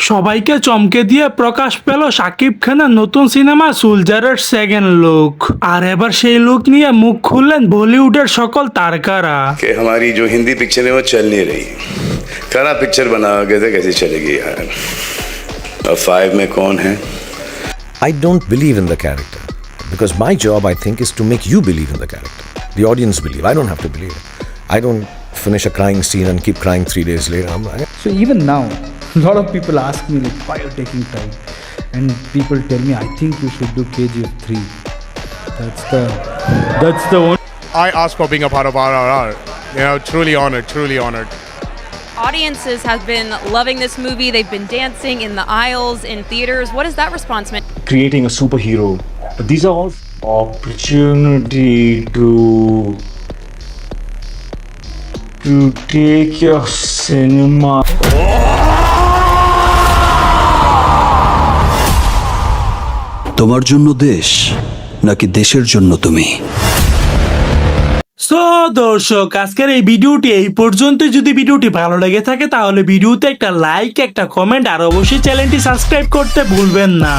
সবাইকে চমকে দিয়ে প্রকাশ পেল শাকিব খানের নতুন সিনেমা সোলজারের সেকেন্ড লুক। আর এবার সেই লুক নিয়ে মুখ খুললেন বলিউডের সকল তারকারা। कि हमारी जो हिंदी पिक्चर है वो चल नहीं रही, करा पिक्चर बनाओगे तो कैसे चलेगी यार। अब 5 में कौन है? I don't believe in the character because my job, I think, is to make you believe in the character. The audience believe. I don't have to believe it. I don't finish a crying scene and keep crying 3 days later. So even now, a lot of people ask me like, why you're taking time? And people tell me, I think you should do KGF 3. That's the one. I asked for being a part of RRR. You know, truly honored. Audiences have been loving this movie. They've been dancing in the aisles, in theaters. What is that response meant? Creating a superhero. But these are all opportunity to take your cinema. তোমার জন্য দেশ নাকি দেশের জন্য তুমি? So দর্শক, আজকের এই ভিডিওটি এই পর্যন্ত। যদি ভিডিওটি ভালো লেগে থাকে তাহলে ভিডিওতে একটা লাইক, একটা কমেন্ট আর অবশ্যই চ্যানেলটি সাবস্ক্রাইব করতে ভুলবেন না।